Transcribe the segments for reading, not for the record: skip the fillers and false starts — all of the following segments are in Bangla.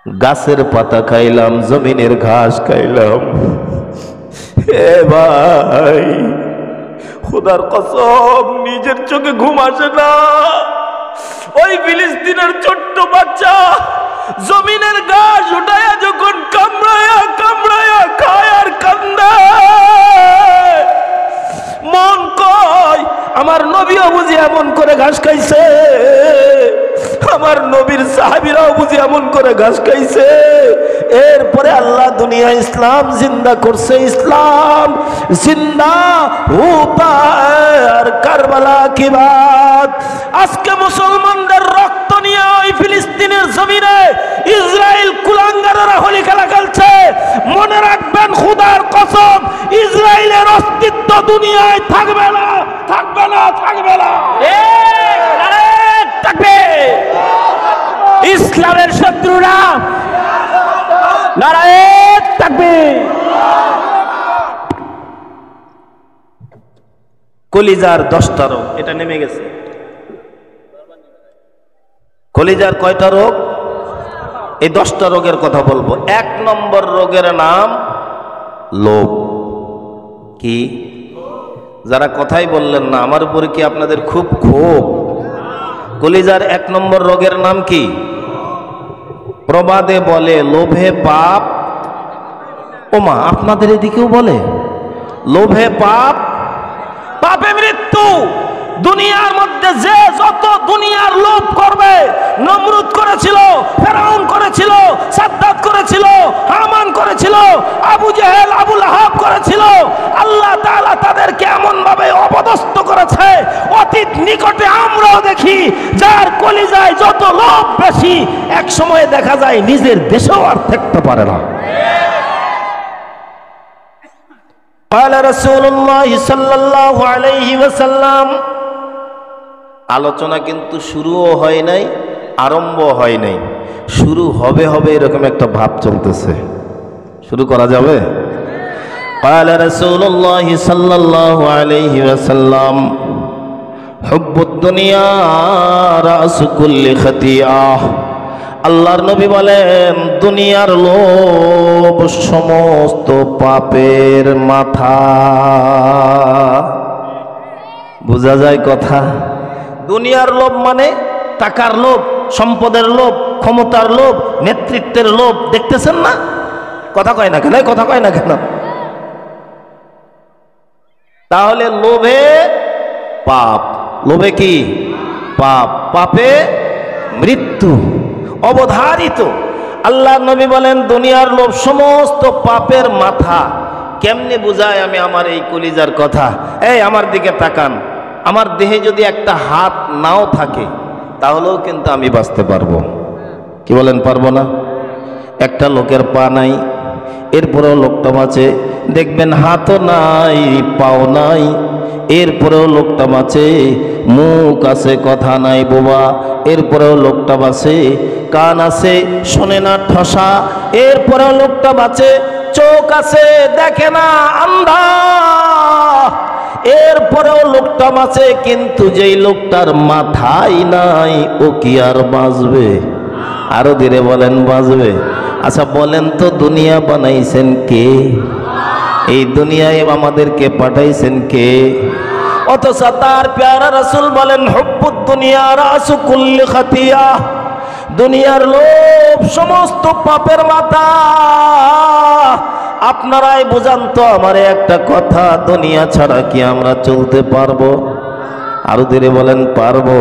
গাছের পাতা খাইলাম, জমিনের ঘাস খাইলাম। হে ভাই, খোদার কসম নিজের চোখে ঘুম আসে না। ওই ফিলিস্তিনের ছোট্ট বাচ্চা জমিনের ঘাস উঠায়া যখন কামড়ায়া কামড়ায়া খায় আর কান্দায়, মন কয় আমার নবীও বুঝি এমন করে ঘাস খাইছে, আমার নবীর সাহাবীরাও বুঝি এমন করে ঘাস খাইছে। এরপরে আল্লাহ দুনিয়া ইসলাম জিন্দা করছে, ইসলাম জিন্দা হোতা আর কারবালা কি বাত। আজকে মুসলমানদের রক্ত নিয়ে ওই ফিলিস্তিনের জমিনে ইসরায়েল কুলাঙ্গাররা হোলি খেলা খেলছে। মনে রাখবেন, খোদার কসম, ইসরায়েলের অস্তিত্ব দুনিয়ায় থাকবে না, থাকবে না, থাকবে না। থাকবে ইসলামের শত্রুরা, নারায়ে তাকবীর। কলিজার 10টা রোগ, এটা নেমে গেছে। কলিজার কয়টা রোগ? এই 10টা রোগের কথা বলবো। 1 নম্বর রোগের নাম লোভ। কি? যারা কথাই বললেন না, আমার উপরে কি আপনাদের খুব ক্ষোভ? কলিজার 1 নম্বর রোগের নাম কি? প্রবাদে বলে লোভে পাপ। ওমা, আপনাদের এদিকেও বলে লোভে পাপ, পাপে মৃত্যু। দুনিয়ার মধ্যে যে যত দুনিয়ার লোভ করবে, নমরুদ করেছিল, ফেরাউন করেছিল, সাদ্দাত করেছিল, হামান করেছিল, আবু জেহেল আবু লাহাব করেছিল, আল্লাহ তাআলা তাদেরকে এমন ভাবে অপদস্থ করেছে, অতীত নিকটে আমরাও দেখি যার কলিজায় যত লোভ বেশি, এক সময় দেখা যায় নিজের দেশেও আর থাকতে পারে না। قال رسول الله صلى الله عليه وسلم, আলোচনা কিন্তু শুরুও হয় নাই, আরম্ভ হয় নাই, শুরু হবে হবে এরকম একটা ভাব চলতেছে। শুরু করা যাবে? قال رسول الله صلى الله عليه وسلم, حب الدنيا رأس كل خطيئة। আল্লাহর নবী বলেন, দুনিয়ার লোভ সমস্ত পাপের মাথা। বোঝা যায় কথা? দুনিয়ার লোভ মানে টাকার লোভ, সম্পদের লোভ, ক্ষমতার লোভ, নেতৃত্বের লোভ। দেখতেছেন না? কথা কয় না কেন? কথা কয় না কেন? তাহলে লোভে পাপ। লোভে কি? পাপ। পাপে মৃত্যু অবধারিত। আল্লাহ নবী বলেন, দুনিয়ার লোভ সমস্ত পাপের মাথা। কেমনে বুঝায় আমি আমার এই কলিজার কথা? এই আমার দিকে তাকান। আমার দেহে যদি একটা হাত নাও থাকে, তাহলেও কিন্তু আমি বাঁচতে পারবো। কি বলেন, পারবো না? একটা লোকের পা নাই, এরপরেও লোকটা বাঁচে। দেখবেন হাতও নাই, পাও নাই, এরপরেও লোকটা বাঁচে। মুখ আছে, কথা নাই বোবা, এরপরেও লোকটা বাঁচে। কান আছে, শোনে না, ঠসা, এরপরেও লোকটা বাঁচে। চোখ আছে, দেখে না, আন্ধা, এরপরেও লোকটা বাঁচে। কিন্তু যেই লোকটার মাথাই নাই, ও কি আর বাঁচবে? আরো ধীরে বলেন, বাঁচবে? আচ্ছা বলেন তো, দুনিয়া বানাইছেন কে? এই দুনিয়ায় আমাদেরকে পাঠাইছেন কে? অথচ তার প্যারা রাসূল বলেন, হুব্বুদ দুনিয়া রাসু কুল্লি খাতিয়া। দুনিয়ার লোভ সমস্ত পাপের মাথা। আপনারাই বুঝান তো আমারে একটা কথা, দুনিয়া ছাড়া কি আমরা চলতে পারবো? আরো ধীরে বলেন, পারবো?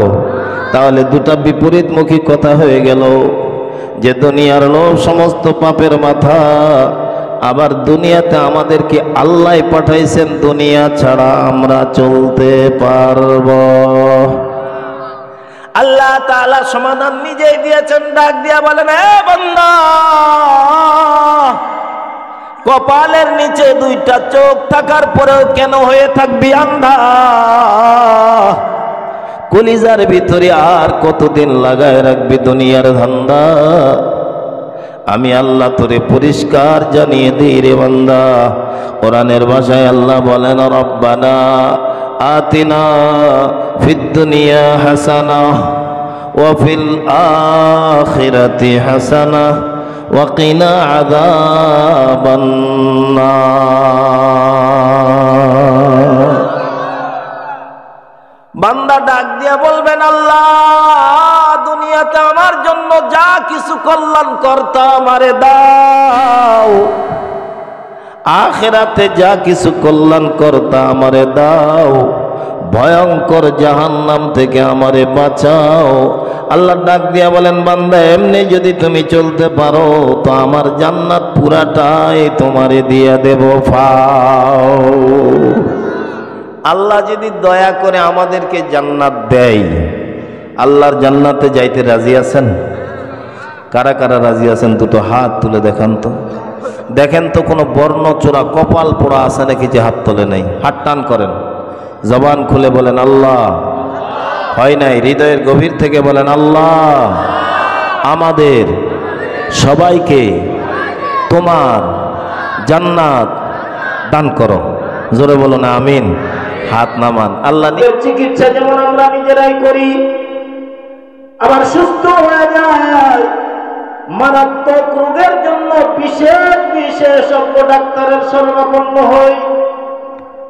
তাহলে দুটা বিপরীতমুখী কথা হয়ে গেল, যে দুনিয়ার লোভ সমস্ত পাপের মাথা, আবার দুনিয়াতে আমাদেরকে আল্লাহ পাঠাইছেন, দুনিয়া ছাড়া আমরা চলতে পারবো? আল্লাহ তাআলা সমাধান নিজেই দিয়েছেন। ডাক দিয়া বলেন, এ বান্দা, কপালের নিচে 2টা চোখ থাকার পরেও কেন হয়ে থাকবি আন্ধা? কলিজার ভিতরে আর কতদিন লাগায় রাখবি দুনিয়ার ধান্দা? আমি আল্লাহ তোরে পরিষ্কার জানিয়ে দিই রে বান্দা। কোরআনের ভাষায় আল্লাহ বলেন, রব্বানা আতিনা ফিদ দুনিয়া হাসানাহ ওয়া ফিল আখিরাতি হাসানাহ وقنا عذاب النار বান্দা ডাক দিয়া বলবেন, আল্লাহ দুনিয়াতে আমার জন্য যা কিছু কল্যাণ করতা আমারে দাও, আখিরাতে যা কিছু কল্যাণ করতা আমারে দাও, ভয়ঙ্কর জাহান্নাম থেকে আমারে বাঁচাও। আল্লাহ ডাক দিয়া বলেন, বান্দা এমনি যদি তুমি চলতে পারো তো আমার জান্নাত পুরাটাই তোমারে দিয়া দেব ফাও। আল্লাহ যদি দয়া করে আমাদেরকে জান্নাত দেয়, আল্লাহর জান্নাতে যাইতে রাজি আছেন? কারা কারা রাজি আছেন দুটো হাত তুলে দেখান তো। দেখেন তো কোনো বর্ণচোরা কপাল পোড়া আছে নাকি যে হাত তোলে নেই? হাত টান করেন, জবান খুলে বলেন আল্লাহ। হয় নাই? হৃদয়ের গভীর থেকে বলেন আল্লাহ আমাদের সবাইকে তোমার জান্নাত দান করো। জোরে বলো না আমিন। হাত নামান। আল্লাহ চিকিৎসা যেমন আমরা নিজেরাই করি, আবার সুস্থ হয়ে যায়, মারাত্মক রোগের জন্য বিশেষ বিশেষজ্ঞ ডাক্তারের শরণাপন্ন হই।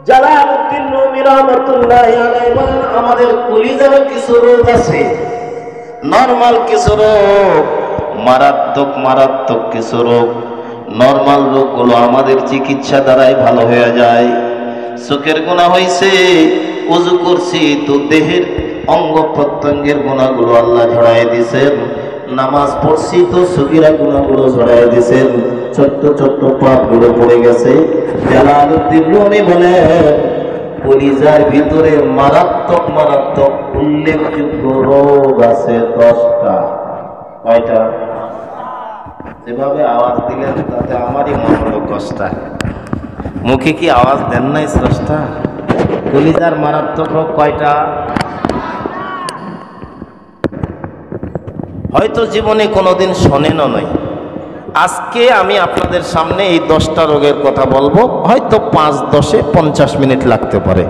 জালালউদ্দিন রুমি রাহমাতুল্লাহি আলাইহি বলেন, আমাদের কলিজার কিছু রোগ আছে, নরমাল কিছু রোগ, মারাত্মক কিছু রোগ, নরমাল রোগগুলো আমাদের চিকিৎসা দ্বারাই ভালো হয়ে যায়। চোখের গুনাহ হইছে, ওযু করছি তো দেহের অঙ্গ প্রত্যঙ্গের গুনাহগুলো আল্লাহ ঝরায় দিয়েছেন। নামাজ পড়ছি তো সগীরা গুনাহগুলো ঝরায় দিয়েছেন, ছোট্ট ছোট্ট পাপগুলো পড়ে গেছে। জালালউদ্দিন রুমি বলেন, কলিজার ভিতরে মারাত্মক উল্লেখযোগ্য রোগ আছে 10টা। কয়টা? যেভাবে আওয়াজ দিলেন তাতে আমারই মন হলো কষ্টা। মুখে কি আওয়াজ দেন নাই স্রষ্টা? কলিজার মারাত্মক রোগ কয়টা? হয়তো জীবনে কোনোদিন শোনেনও নাই। আজকে আমি আপনাদের সামনে এই 10টা রোগের কথা বলবো, হয়তো 5-10-এ 50 মিনিট লাগতে পারে।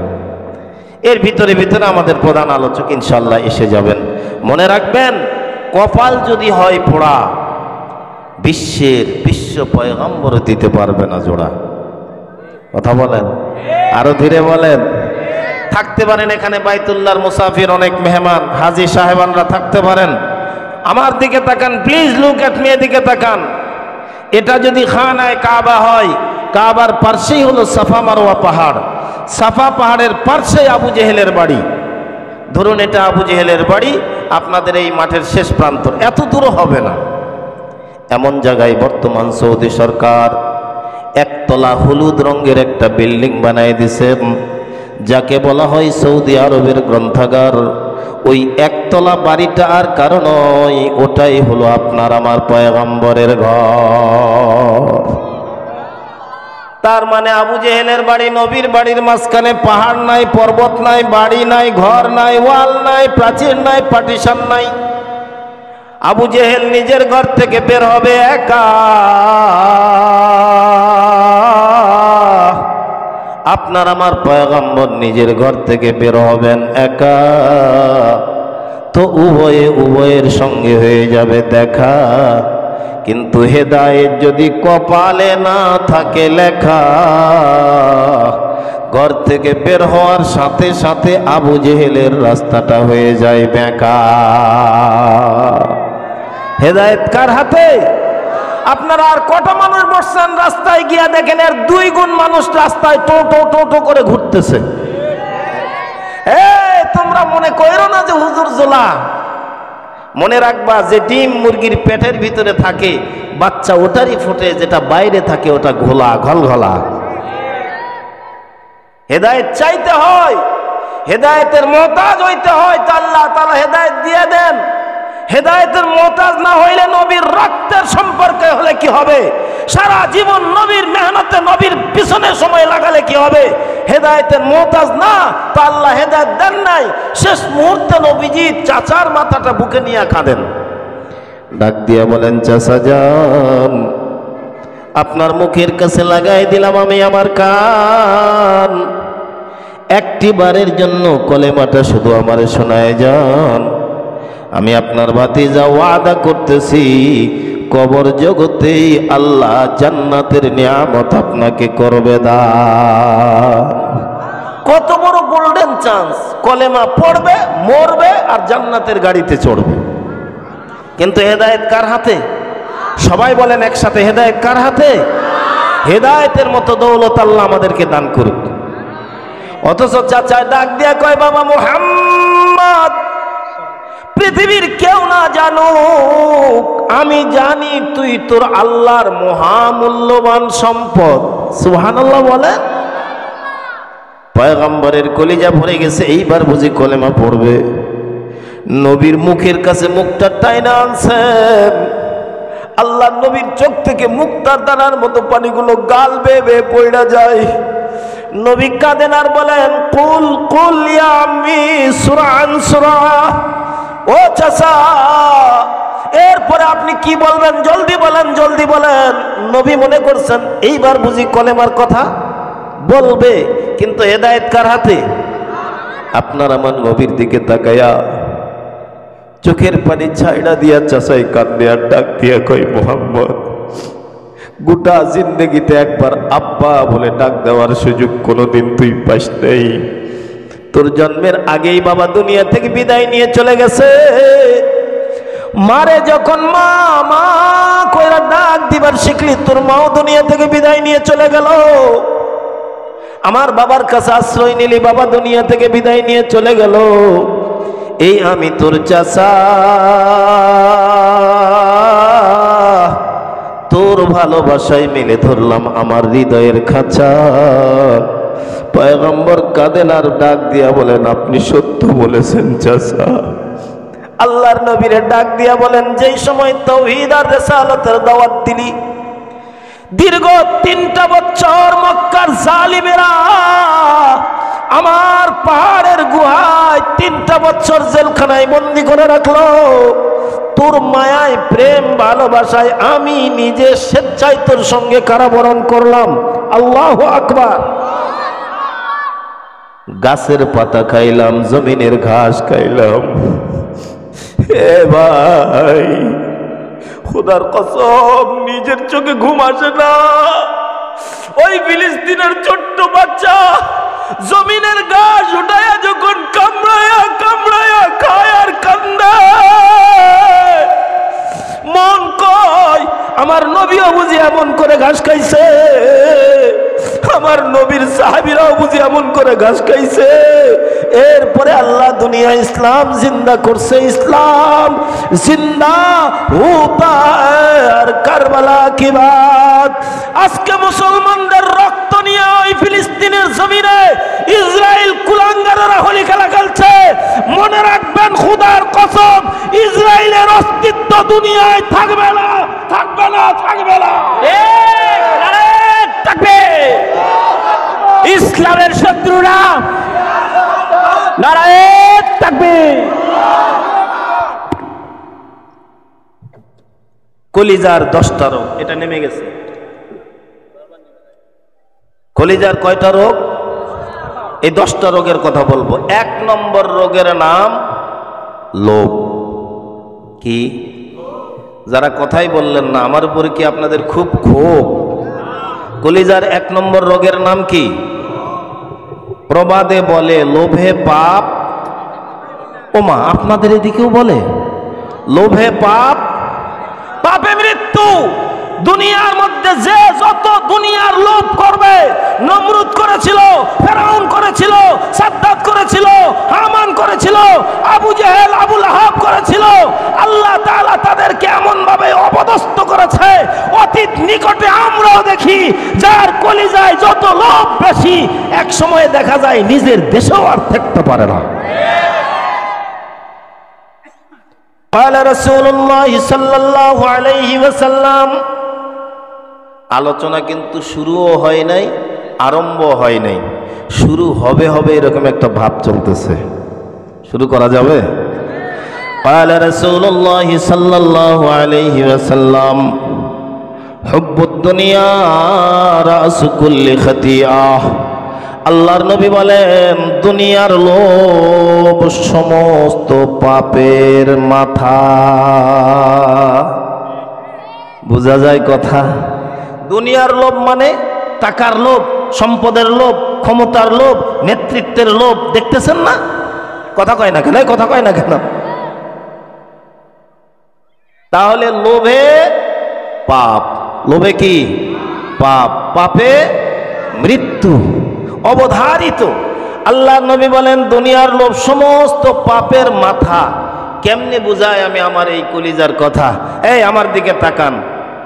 এর ভিতরে আমাদের প্রধান আলোচক ইনশাল্লাহ এসে যাবেন। মনে রাখবেন, কপাল যদি হয় পোড়া, বিশ্ব পয়গম্বর দিতে পারবে না জোড়া। কথা বলেন, আরো ধীরে বলেন। থাকতে পারেন এখানে বাইতুল্লাহর মুসাফির, অনেক মেহমান হাজী সাহেবানরা থাকতে পারেন। আমার দিকে তাকান, প্লিজ লুক এট মি, এদিকে তাকান। এটা যদি খানায়ে কাবা হয়, কাবার পাশেই হলো সাফা মারওয়া পাহাড়, সাফা পাহাড়ের পাশেই আবু জেহেলের বাড়ি। ধরুন এটা আবু জেহেলের বাড়ি, আপনাদের এই মাঠের শেষ প্রান্ত, এত দূর হবে না। এমন জায়গায় বর্তমান সৌদি সরকার একতলা হলুদ রঙের একটা বিল্ডিং বানায় দিছে, যাকে বলা হয় সৌদি আরবের গ্রন্থাগার। ওই একতলা বাড়িটা আর কারণ নয়, ওটাই হলো আপনার আমার পয়গম্বরের ঘর। তার মানে আবু জেহেলের বাড়ি নবীর বাড়ির মাঝখানে পাহাড় নাই, পর্বত নাই, বাড়ি নাই, ঘর নাই, ওয়াল নাই, প্রাচীর নাই, পার্টিশন নাই। আবু জেহেল নিজের ঘর থেকে বের হবে একা, আপনার আমার পয়গম্বর নিজের ঘর থেকে বের হবেন একা। তো উভয়ের সঙ্গে হয়ে যাবে দেখা, কিন্তু হেদায়েত যদি কপালে না থাকে লেখা, ঘর থেকে বের হওয়ার সাথে সাথে আবু জেহেলের রাস্তাটা হয়ে যায় বেঁকা। হেদায়েত কার হাতে? আপনারা আর কত মানুষ বসছেন রাস্তায় গিয়া দেখেন, এর 2 গুণ মানুষ রাস্তায় টো করে ঘুরতেছে। তোমরা মনে করো না যে হুজুর জোলা। মনে রাখবা, যে ডিম মুরগির পেটের ভিতরে থাকে বাচ্চা ওটারই ফোটে, যেটা বাইরে থাকে ওটা ঘোলা ঘলঘলা। হেদায়েত চাইতে হয়, হেদায়েতের মুহতাজ হইতে হয়, তো আল্লাহ তাআলা হেদায়েত দিয়ে দেন। হেদায়েতের মুহতাজ না হইলে, নবীর রক্তের সম্পর্কে হলে কি হবে? সারা জীবন নবীর মেহনতে নবীর পিছনে সময় লাগালে কি হবে? হেদায়েতের মুহতাজ না তো আল্লাহ হেদায়েত দেন নাই। শেষ মুহূর্তে নবীজি চাচার মাথাটা বুকে নিয়ে কাঁদেন, ডাক দিয়া বলেন, চাচা যান, আপনার মুখের কাছে লাগাই দিলাম আমি আমার কান, একটি বারের জন্য কলেমাটা শুধু আমারে শোনায় যান। আমি আপনার ভাতিজা, ওয়াদা করতেছি কবর জগতেই আল্লাহ জান্নাতের নিয়ামত আপনাকে করবে দান। কত বড় গোল্ডেন চান্স! কলেমা পড়বে, মরবে, আর জান্নাতের গাড়িতে চড়বে। কিন্তু হেদায়েত কার হাতে? সবাই বলেন একসাথে, হেদায়েত কার হাতে? হেদায়েতের মতো দৌলত আল্লাহ আমাদেরকে দান করুক। অথচ চাচায় ডাক দিয়া কয়, বাবা মুহাম্মদ, পৃথিবীর কেউ না জানুক, আমি জানি তুই তোর আল্লাহর মহামূল্যবান সম্পদ। সুবহানাল্লাহ বলেন। পয়গম্বরের কলিজা ভরে গেছে, এইবার বুঝি কলেমা পড়বে। নবীর মুখের কাছে মুখটা টাইনা আনছেন, আল্লাহ নবীর চোখ থেকে মুক্তার দানার মতো পানিগুলো গাল বেয়ে বেয়ে পড়া যায়। নবী কাঁদেন আর বলেন, কুল কুল ইয়া আম্মি সুরান সুরা। ও চাচা, এরপরে আপনি কি বলবেন? জলদি বলেন, জলদি বলেন। নবী মনে করছেন এইবার বুঝি কলেমার কথা বলবে। কিন্তু হেদায়েত কার হাতে? আপনার আমার নবীর দিকে তাকায়া চোখের পানি ছাইড়া দিয়া চাচাই কান্দে আর ডাক দিয়া কয়, মুহাম্মদ, গোটা জিন্দেগিতে একবার আব্বা বলে ডাক দেওয়ার সুযোগ কোনোদিন তুই পাস নাই। তোর জন্মের আগেই বাবা দুনিয়া থেকে বিদায় নিয়ে চলে গেছে। মারে যখন মা মা কইরা ডাক দিবার শিখলি, তোর মাও দুনিয়া থেকে বিদায় নিয়ে চলে গেল। আমার বাবার কাছে আশ্রয় নিলি, বাবা দুনিয়া থেকে বিদায় নিয়ে চলে গেল। এই আমি তোর চাচা, তোর ভালোবাসায় মেলে ধরলাম আমার হৃদয়ের খাঁচা। পয়গম্বর কাঁদেন আর ডাক দিয়া বলেন, আপনি সত্য বলেছেন চাচা। আল্লাহর নবীরে ডাক দিয়া বলেন, যেই সময় তাওহীদ আর রিসালাতের দাওয়াত দিলি, দীর্ঘ 3টা বছর মক্কার জালিমেরা আমার পাহাড়ের গুহায় 3টা বছর জেলখানায় বন্দি করে রাখলো। তোর মায়ায়, প্রেম, ভালোবাসায় আমি নিজে স্বেচ্ছায় তোর সঙ্গে কারাবরণ করলাম। আল্লাহু আকবার। গাছের পাতা খাইলাম, জমিনের ঘাস খাইলাম। হে ভাই, খোদার কসম, নিজের চোখে ঘুম আসে না। ওই ফিলিস্তিনের ছোট্ট বাচ্চা জমিনের ঘাস উঠায়া যখন কামড়ায়া কামড়ায়া খায় আর কান্দে, মন কয় আমার নবীও বুঝি এমন করে ঘাস খাইছে, আমার নবীর সাহাবীরাও বুঝি এমন করে ঘাস খাইছে। এরপরে আল্লাহ দুনিয়া ইসলাম জিন্দা করছে। ইসলাম জিন্দা হোতা আর কারবালা কি বাত। আজকে মুসলমানদের রক্ত নিয়ে ওই ফিলিস্তিনের জমিনে ইসরায়েল কুলাঙ্গারেরা হোলি খেলা খেলছে। মনে রাখবেন, খোদার কসম, ইসরায়েলের অস্তিত্ব দুনিয়ায় থাকবে না, থাকবে না, থাকবে না। থাকবে ইসলামের শত্রুরা, নারায়ে তাকবীর। কলিজার 10টা রোগ, এটা নেমে গেছে। কলিজার কয়টা রোগ? এই 10টা রোগের কথা বলবো। 1 নম্বর রোগের নাম লোভ। কি? যারা কথাই বললেন না, আমার উপরে কি আপনাদের খুব ক্ষোভ? কলিজার 1 নম্বর রোগের নাম কি? প্রবাদে বলে, লোভে পাপ। ওমা, আপনাদের এদিকেও বলে লোভে পাপ, পাপে মৃত্যু। দুনিয়ার মধ্যে যে যত দুনিয়ার লোভ করবে, নমরুদ করেছিল, ফেরাউন করেছিল, সাদ্দাত করেছিল, হামান করেছিল, আবু জেহেল, আবু লাহাব করেছিল। আল্লাহ তাআলা তাদেরকে এমন ভাবে অপদস্থ করেছে, অতীত নিকটে আমরাও দেখি, যার কলিজায় যত লোভ বেশি, এক সময় দেখা যায় নিজের দেশেও আর থাকতে পারে না। قال رسول الله صلى الله عليه وسلم। আলোচনা কিন্তু শুরুও হয় নাই, আরম্ভ হয় নাই, শুরু হবে হবে এরকম একটা ভাব চলতেছে। শুরু করা যাবে? قال رسول الله صلى الله عليه وسلم حب الدنيا رأس كل خطيئة। আল্লাহর নবী বলেন, দুনিয়ার লোভ সমস্ত পাপের মাথা। বোঝা যায় কথা? দুনিয়ার লোভ মানে টাকার লোভ, সম্পদের লোভ, ক্ষমতার লোভ, নেতৃত্বের লোভ। দেখতেছেন না? কথা কয় না কেন? কথা কয় না কেন? তাহলে লোভে পাপ। লোভে কি? পাপ। পাপে মৃত্যু অবধারিত। আল্লাহ নবী বলেন দুনিয়ার লোভ সমস্ত পাপের মাথা। কেমনে বুঝায় আমি আমার এই কলিজার কথা? এই আমার দিকে তাকান।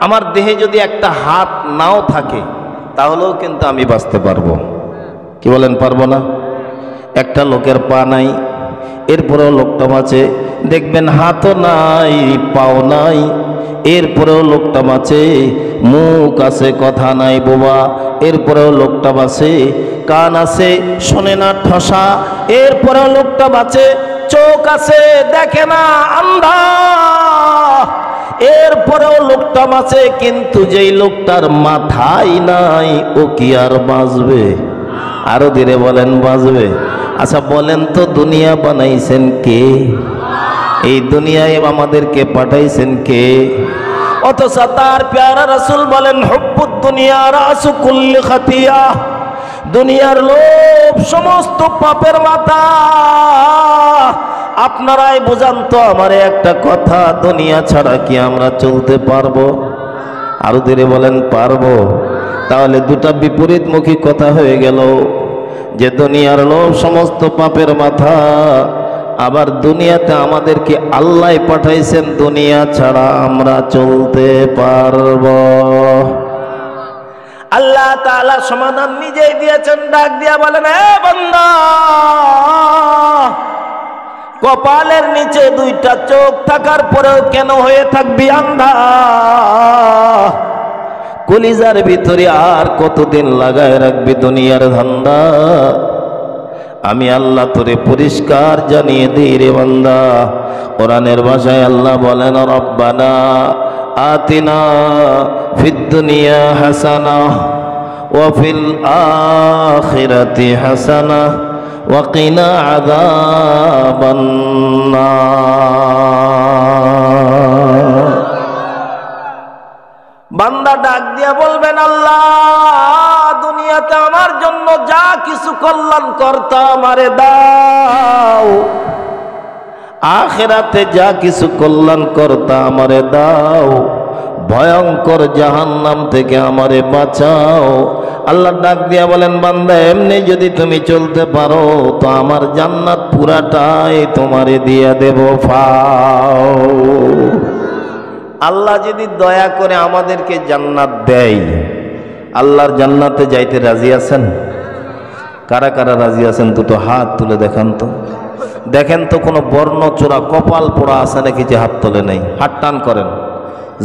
আমার দেহে যদি একটা হাত নাও থাকে তাহলেও কিন্তু আমি বাঁচতে পারবো। কি বলেন? পারবো না? একটা লোকের পা নাই, এরপরেও লোকটা বাঁচে। দেখবেন হাতও নাই, পাও নাই, এরপরেও লোকটা বাঁচে। মুখ আছে, কথা নাই বোবা, এরপরেও লোকটা বাঁচে। কান আছে, শোনে না ঠসা, এরপরেও লোকটা বাঁচে। চোখ আছে, দেখে না, আন্ধা, এরপরেও লোকটা বাঁচে। কিন্তু যেই লোকটার মাথাই নাই ও কি আর বাঁচবে? আরো ধীরে বলেন, বাঁচবে? আচ্ছা বলেন তো, দুনিয়া বানাইছেন কে? এই দুনিয়ায় আমাদেরকে পাঠাইছেন কে? অথচ তার প্যারা রাসূল বলেন হুব্বুদ দুনিয়া রাসু কুল্লি খাতিয়া। দুনিয়ার লোভ সমস্ত পাপের মাথা। আপনারাই বুঝান তো আমারে একটা কথা, দুনিয়া ছাড়া কি আমরা চলতে পারবো? আরো ধীরে বলেন, পারবো? তাহলে দুটা বিপরীতমুখী কথা হয়ে গেল, যে দুনিয়ার লোভ সমস্ত পাপের মাথা, আবার দুনিয়াতে আমাদেরকে আল্লাহ পাঠাইছেন, দুনিয়া ছাড়া আমরা চলতে পারবো? আল্লাহ তাআলা সমাধান নিজেই দিয়েছেন। ডাক দিয়া বলেন, এ বান্দা, কপালের নিচে দুইটা চোখ থাকার পরেও কেন হয়ে থাকবি আন্ধা? কলিজার ভিতরে আর কতদিন লাগায় রাখবি দুনিয়ার ধান্দা? আমি আল্লাহ তোরে পরিষ্কার জানিয়ে দিই রে বান্দা। কোরআনের ভাষায় আল্লাহ বলেন, রব্বানা আতিনা ফিদ দুনিয়া হাসানাহ ওয়া ফিল আখিরাতি হাসানাহ ওয়া কিনা আযাবান নার। বান্দা ডাক দিয়া বলবেন, আল্লাহ দুনিয়াতে আমার জন্য যা কিছু কল্যাণ করতা আমারে দাও, আখিরাতে যা কিছু কল্যাণ করতা আমারে দাও, ভয়ঙ্কর জাহান্নাম থেকে আমারে বাঁচাও। আল্লাহ ডাক দিয়া বলেন, বান্দা এমনি যদি তুমি চলতে পারো তো আমার জান্নাত পুরাটাই তোমারে দিয়া দেব, পাও। আল্লাহ যদি দয়া করে আমাদেরকে জান্নাত দেয়, আল্লাহর জান্নাতে যাইতে রাজি আছেন? কারা কারা রাজি আছেন? দুটো হাত তুলে দেখান তো। দেখেন তো কোনো বর্ণচোরা কপাল পোড়া আছে নাকি যে হাত তোলে নাই? হাত টান করেন,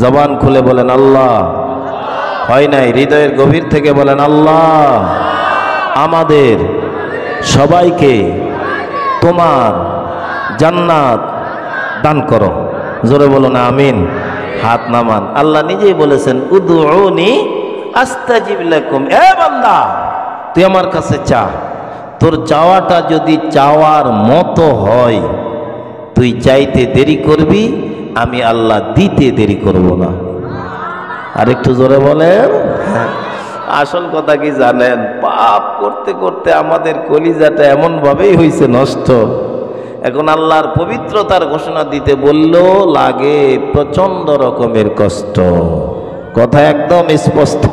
জবান খুলে বলেন আল্লাহ। হয় নাই? হৃদয়ের গভীর থেকে বলেন আল্লাহ আমাদের সবাইকে তোমার জান্নাত দান করো। জোরে বলুন আমিন। হাত নামান। আল্লাহ নিজেই বলেছেন, উদউনি আস্তাজিব লাকুম। এ বান্দা, তুই আমার কাছে চা। তোর চাওয়াটা যদি চাওয়ার মতো হয়, তুই চাইতে দেরি করবি, আমি আল্লাহ দিতে দেরি করব না। আর একটু জোরে বলেন। আসল কথা কি জানেন? পাপ করতে করতে আমাদের কলিজাটা এমন ভাবেই হয়েছে নষ্ট। এখন আল্লাহর পবিত্রতার ঘোষণা দিতে বললেও লাগে প্রচন্ড রকমের কষ্ট। কথা একদম স্পষ্ট।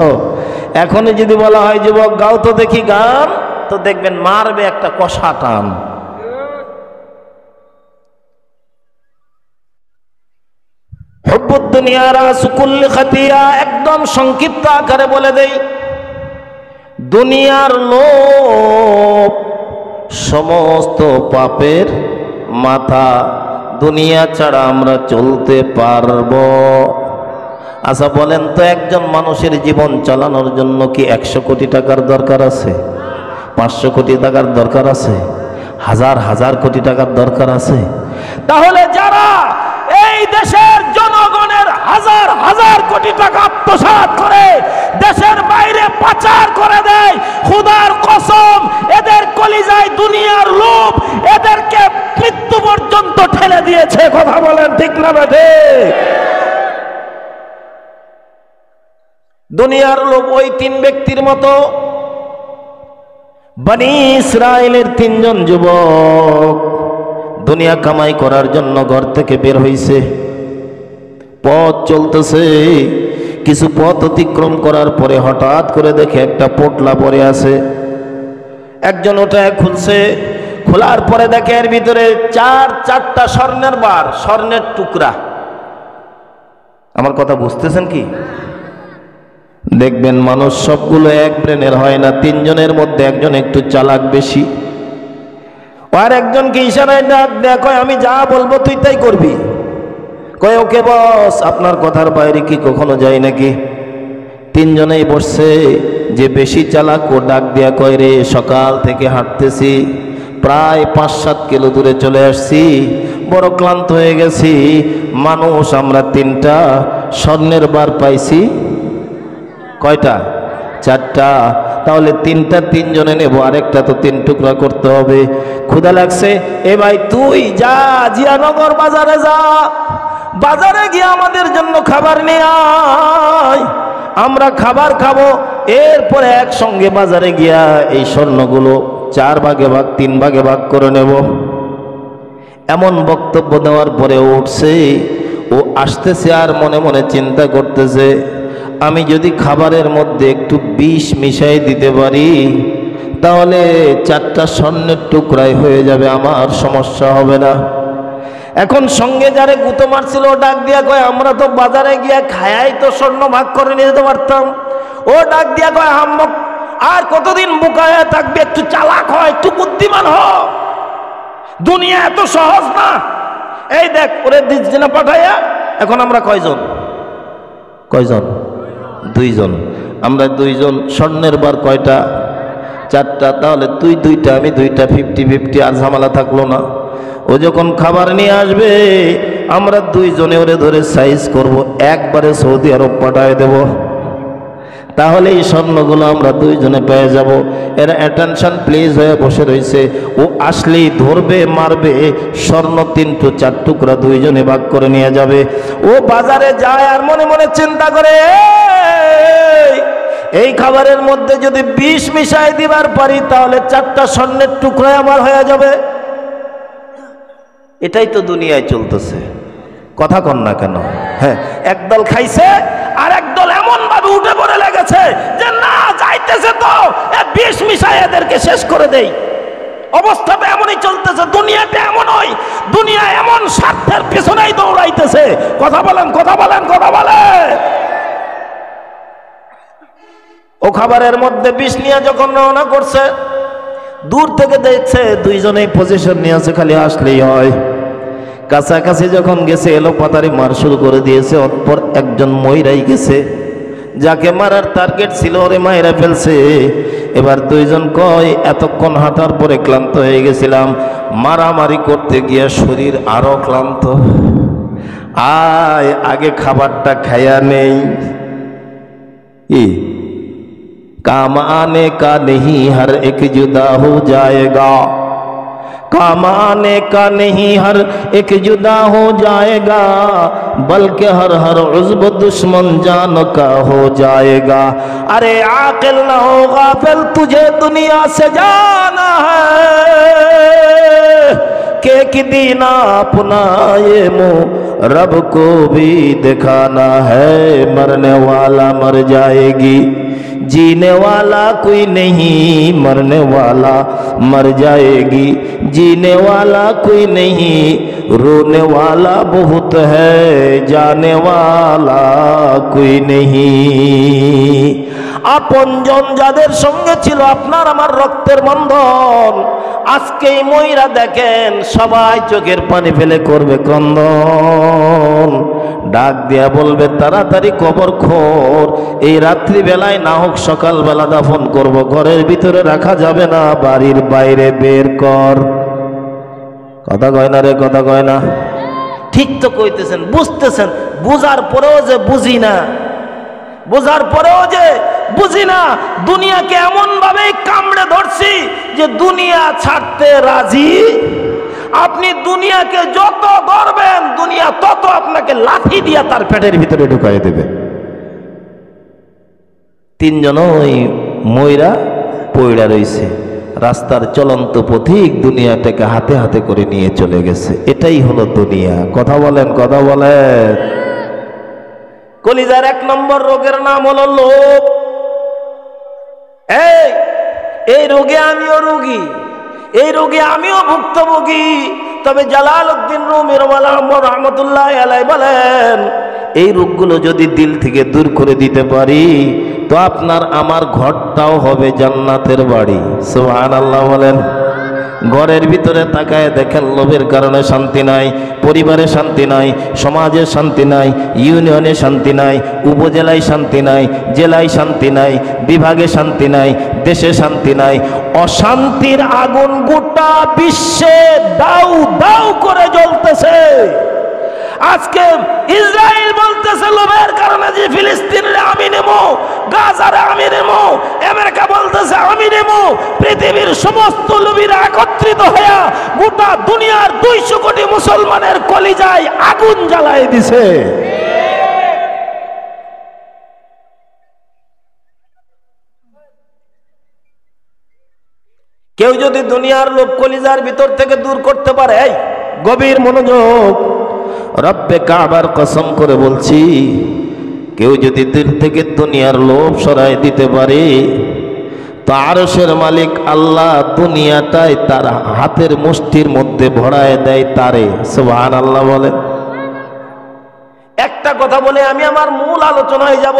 এখনই যদি বলা হয় যুবক গাও তো দেখি গান, তো দেখবেন মারবে একটা কষা টান। হুব্বুদ দুনিয়া রাসু কুল্লি খাতিয়া। একদম সংক্ষিপ্ত আকারে বলে দেই, দুনিয়ার লোভ সমস্ত পাপের মাথা। দুনিয়া ছাড়া আমরা চলতে পারবো? আচ্ছা বলেন তো, একজন মানুষের জীবন চালানোর জন্য কি 100 কোটি টাকার দরকার আছে? 500 কোটি টাকার দরকার আছে? হাজার হাজার কোটি টাকার দরকার আছে? তাহলে যারা এই দেশের জনগণের হাজার হাজার কোটি টাকা আত্মসাৎ করে দেশের বাইরে পাচার করে দেয়, খোদার কসম এদের কলিজায় দুনিয়ার লোভ এদেরকে মৃত্যু পর্যন্ত ঠেলে দিয়েছে। কথা বলেন ঠিক না বেঠে? দুনিয়ার লোভ ওই তিন ব্যক্তির মতো। বনি ইসরায়েলের তিনজন যুবক দুনিয়া কামাই করার জন্য ঘর থেকে বের হইছে, পথ চলতেছে। কিছু পথ অতিক্রম করার পরে হঠাৎ করে দেখে একটা পোটলা পড়ে আছে। একজন ওটা খুলছে, খোলার পরে দেখে এর ভিতরে চারটা স্বর্ণের বার, স্বর্ণের টুকরা। আমার কথা বুঝতেছেন কি? দেখবেন মানুষ সবগুলো এক ব্রেনের হয় না, তিনজনের মধ্যে একজন একটু চালাক বেশি। আর একজনকে ইশারায় ডাক দেয়া, কয় আমি যা বলবো তুই তাই করবি। কয় ওকে বস, আপনার কথার বাইরে কি কখনো যায় নাকি? তিনজনেই বসছে। যে বেশি চালাক ও ডাক দেয়া কয়, রে সকাল থেকে হাঁটতেছি, প্রায় 5-7 কিলো দূরে চলে আসছি, বড় ক্লান্ত হয়ে গেছি। মানুষ আমরা 3টা স্বর্ণের বার পাইছি। কয়টা? 4টা। তাহলে 3টা 3 জনে নেব, আরেকটা তো 3 টুকরা করতে হবে। ক্ষুধা লাগছে, এ ভাই তুই যা জিয়ানগর বাজারে যা, বাজারে গিয়ে আমাদের জন্য খাবার নিয়ে আয়, আমরা খাবার খাবো। এরপরে একসঙ্গে বাজারে গিয়া এই স্বর্ণগুলো 4 ভাগে ভাগ 3 ভাগে ভাগ করে নেব। এমন বক্তব্য দেওয়ার পরে উঠছে, ও আসতেছে আর মনে মনে চিন্তা করতেছে, আমি যদি খাবারের মধ্যে একটু বিষ মিশাই দিতে পারি তাহলে 4টা স্বর্ণের টুকরাই হয়ে যাবে, আমার সমস্যা হবে না। এখন সঙ্গে যারে গুঁতো মারছিল ডাক দিয়া কয়, আমরা তো বাজারে গিয়া খায়াই তো স্বর্ণ ভাগ করে নিয়ে যেতে পারতাম। ও ডাক দিয়া কয়, হাম্মক আর কতদিন বুকায়া থাকবে, একটু চালাক হয়, একটু বুদ্ধিমান হ, দুনিয়া এত সহজ না। এই দেখ ওরে দিনা পাঠাইয়া, এখন আমরা কয়জন? 2 জন। আমরা 2 জন, স্বর্ণের বার কয়টা? 4টা। তাহলে তুই 2টা আমি 2টা, 50-50, আর ঝামেলা থাকলো না। ও যখন খাবার নিয়ে আসবে আমরা 2 জনে ওরে ধরে সাইজ করব, একবারে সৌদি আরব পাঠায় দেব। তাহলে এই স্বর্ণগুলো আমরা 2 জনে পেয়ে যাব। এরা অ্যাটেনশন প্লিজ হয়ে বসে রয়েছে। ও আসলেই ধরবে, মারবে, স্বর্ণ 3-4 টুকরা 2 জনে ভাগ করে নিয়ে যাবে। ও বাজারে যায় আর মনে মনে চিন্তা করে, এই খাবারের মধ্যে যদি বিষ মিশাই দিবার পারি তাহলে 4টা স্বর্ণের টুকরাই আমার হয়ে যাবে। এটাই তো দুনিয়ায় চলতেছে, কথা কন না কেন? হ্যাঁ, একদল খাইছে আর একদল এমন ভাবে উঠে পড়ে লেগেছে যে না যাইতেছে তো বিষ মিশাই এদেরকে শেষ করে দেই। অবস্থাটা এমনই চলতেছে, দুনিয়াটা এমন হয়, দুনিয়া এমন স্বার্থের পেছনেই দৌড়াইতেছে। কথা বলেন, কথা বলেন, কথা বলেন। ও খাবারের মধ্যে বিষ নিয়ে যখন রওনা করছে, দূর থেকে দেখছে 2 জনেই পজিশন নিয়ে আছে, খালি আসলেই হয়। কাছাকাছি যখন গেছে এলো পাতারি মার শুরু করে দিয়েছে। অতঃপর একজন ময়রাই গেছে, যাকে মারার টার্গেট ছিল ওরে মাইরা ফেলছে। এবার 2 জন কয়, এতক্ষণ হাঁটার পরে ক্লান্ত হয়ে গেছিলাম, মারামারি করতে গিয়ে শরীর আরো ক্লান্ত, আয় আগে খাবারটা খাইয়া নেই। काम आने का नहीं हर एक जुदा हो जाएगा, काम आने का नहीं हर एक जुदा हो जाएगा, बल्कि हर हर उज़्व दुश्मन जान का हो जाएगा। अरे आकिल न हो गाफिल, तुझे दुनिया से जाना है, के कि दीना अपना ये मुँह रब को भी दिखाना है, मरने वाला मर जाएगी, जीने वाला कोई नहीं, मरने वाला मर जाएगी, जीने वाला कोई नहीं, रोने वाला बहुत है, जाने वाला कोई नहीं। আপনজন যাদের সঙ্গে ছিল আপনার আমার রক্তের বন্ধন, আজকেই ময়রা দেখেন সবাই চোখের পানি ফেলে করবে ক্রন্দন, ডাক দিয়া বলবে তাড়াতাড়ি কবর খোর, এই রাত্রি বেলায় না হোক সকাল বেলা দাফন করব, ঘরের ভিতরে রাখা যাবে না, বাড়ির বাইরে বের কর। কথা কয় না রে, কথা কয় না? ঠিক তো কইতেছেন, বুঝতেছেন, বুঝার পরেও যে বুঝি না, বোঝার পরেও যে বুঝি না। দুনিয়াকে এমন ভাবে কামড়ে ধরছি যে দুনিয়া ছাড়তে রাজি। আপনি দুনিয়াকে যত ধরবেন দুনিয়া তত আপনাকে লাঠি দিয়া তার পেটের ভিতরে ঢুকাই দেবে। তিনজনই ময়রা পয়ড়া রইছে, রাস্তার চলন্ত পথিক দুনিয়াটাকে হাতে হাতে করে নিয়ে চলে গেছে। এটাই হলো দুনিয়া। কথা বলেন, কথা বলেন। কলিজার 1 নম্বর রোগের নাম হলো লোভ। এই রোগে আমিও রোগী, এই রোগে আমিও ভুক্তভোগী। তবে জালালউদ্দিন রুমি রহমাতুল্লাহ আলাইহি বলেন, এই রোগগুলো যদি দিল থেকে দূর করে দিতে পারি তো আপনার আমার ঘরটাও হবে জান্নাতের বাড়ি। সুবহানাল্লাহ বলেন। ঘরের ভিতরে তাকায় দেখেন লোভের কারণে শান্তি নাই, পরিবারে শান্তি নাই, সমাজে শান্তি নাই, ইউনিয়নে শান্তি নাই, উপজেলায় শান্তি নাই, জেলায় শান্তি নাই, বিভাগে শান্তি নাই, দেশে শান্তি নাই। অশান্তির আগুন গোটা বিশ্বে দাউ দাউ করে জ্বলতেছে। আজকে ইসরায়েল বলতেছে লোভের কারণে যে ফিলিস্তিনের আমি নেবো, গাজারে আমি নেবো, আমেরিকা বলতেছে আমি নেবো। পৃথিবীর সমস্ত লোভীরা একত্রিত হয়ে গোটা দুনিয়ার 200 কোটি মুসলমানের কলিজায় আগুন জ্বালায় দিছে। কেউ যদি দুনিয়ার লোভ কলিজার ভিতর থেকে দূর করতে পারে, গভীর মনোযোগ, রব্বে কাবার কসম করে বলছি, কেউ যদি দিল থেকে দুনিয়ার লোভ সরাই দিতে পারে তো আরশের মালিক আল্লাহ দুনিয়াটাই তার হাতের মুষ্টির মধ্যে ভরায় দেয় তারে। সুবহানাল্লাহ বলেন। একটা কথা বলে আমি আমার মূল আলোচনায় যাব।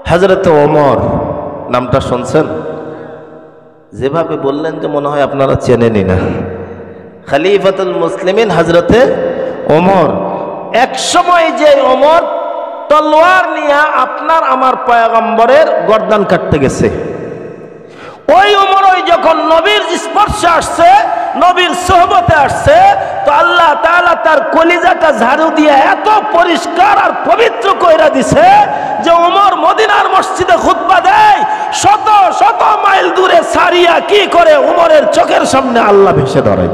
হযরত ওমর নামটা শুনছেন? যেভাবে বললেন যে মনে হয় আপনারা চেনেনই না। খলিফাতুল মুসলিমিন হযরতে ওমর। এক সময় যে ওমর তলোয়ার নিয়ে আপনার আমার পয়গম্বরের গর্দান কাটতে গেছে, ওই ওমর ওই যখন নবীর স্পর্শে আসছে, নবীর সোহবতে আসছে, তো আল্লাহ তাআলা তার কলিজাটা ঝাড়ু দিয়ে এত পরিষ্কার আর পবিত্র কইরা দিছে যে ওমর মদিনার মসজিদে খুতবা দেয়, শত শত মাইল দূরে সারিয়া কি করে ওমরের চোখের সামনে আল্লাহ ভেসে ধরে।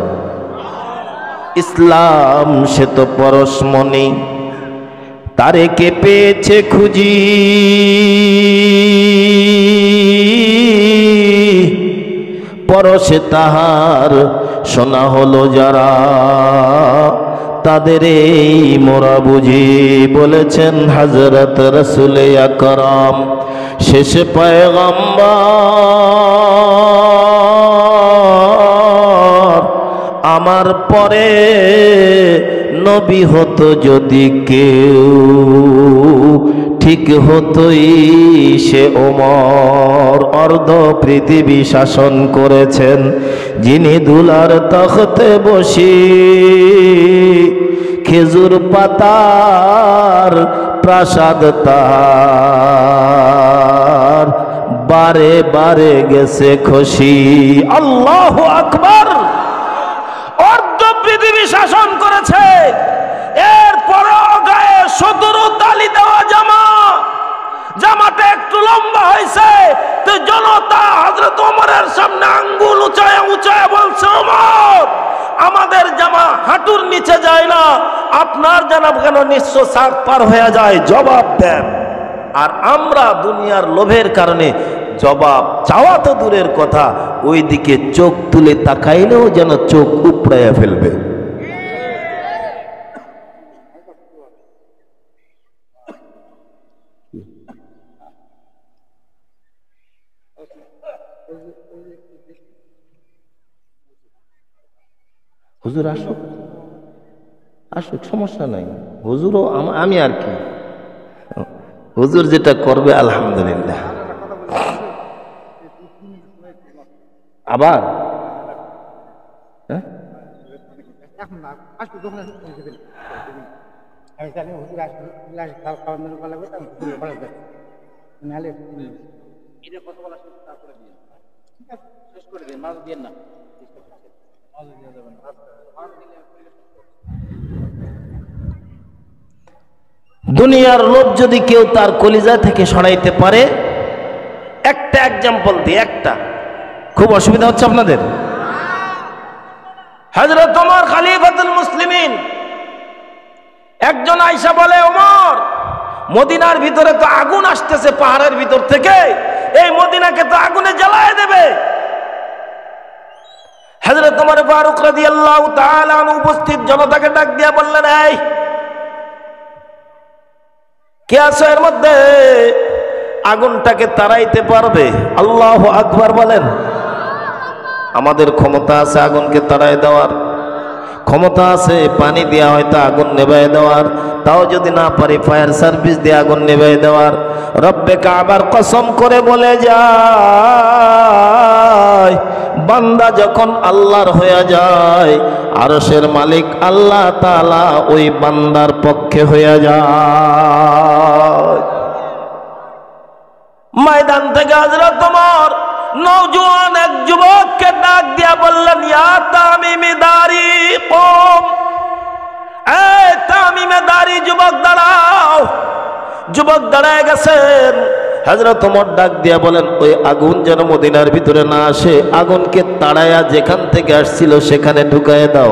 ইসলাম সে তো পরশমণি, তারে কে পেয়েছে খুঁজি, পরশে তাহার শোনা হলো যারা, তাদের এই মোরা বুঝি। বলেছেন হযরত রাসূল আকরাম শেষে পয়গম্বর, আমার পরে নবী হতো যদি কেউ, ঠিক হতোই সে ওমর। অর্ধ পৃথিবী শাসন করেছেন যিনি দুলার তখতে বসি, খেজুর পাতার প্রাসাদ তার, বারে বারে গেছে খুশি। আল্লাহু আকবার। অর্ধ পৃথিবী শাসন করেছে, এরপরে গায়ে 17 তালি দেওয়া জামা, জামাটা একটু লম্বা হয়েছে তো জনতা হযরত ওমরের সামনে আঙ্গুল উঁচায় উঁচায় বলছে, ওমর আমাদের জামা হাঁটুর নিচে যায় না, আপনার জামা কেন নিঃস্ব সার পার হয়ে যায়, জবাব দেন। আর আমরা দুনিয়ার লোভের কারণে জবাব চাওয়া তো দূরের কথা, ওই দিকে চোখ তুলে তাকাইলেও যেন চোখ উপড়াইয়া ফেলবে। হুজুর আসুক, আসুক, সমস্যা নাই। হুজুরও আমি আর কি, হুজুর যেটা করবে আলহামদুলিল্লাহ। আবার দুনিয়ার লোভ যদি কেউ তার কলিজা থেকে সরাইতে পারে, একটা এক্সাম্পল দিই, একটা, খুব অসুবিধা হচ্ছে আপনাদের। হযরত ওমর খলিফাতুল মুসলিমিন, একজন আয়েশা বলে, ওমর মদিনার ভিতরে তো আগুন আসতেছে পাহাড়ের ভিতর থেকে, এই মদিনাকে তো আগুনে জ্বালায় দেবে। হযরত ওমর ফারুক রাদিয়াল্লাহু তাআলা আনহু উপস্থিত জনতাকে ডাক দিয়া বললেন, এই কে আছে এর মধ্যে আগুনটাকে তাড়াইতে পারবে? আল্লাহু আকবার বলেন। আমাদের ক্ষমতা আছে আগুনকে তাড়াই দেওয়ার, ক্ষমতা আছে পানি দেওয়া হয়তো আগুন নেভায় দেওয়ার, তাও যদি না পারি ফায়ার সার্ভিস দিয়ে আগুন নেভায় দেওয়ার। রব্বে কাবার কসম করে বলে যায়, বান্দা যখন আল্লাহর হয়ে যায়, আরশের মালিক আল্লাহ তাআলা ওই বান্দার পক্ষে হয়ে যায়। ময়দান থেকে হযরত ওমর নওজোয়ান এক যুবককে ডাক দিয়া বললেন, ইয়া তামিমি দারি কুম, এই তামিমে দারি যুবক দাঁড়াও। যুবক দাঁড়ায় গেছেন। হযরত ওমর ডাক দিয়া বলেন, ওই আগুন যেন মদিনার ভিতরে না আসে, আগুনকে তাড়ায়া যেখান থেকে আসছিল সেখানে ঢুকায় দাও।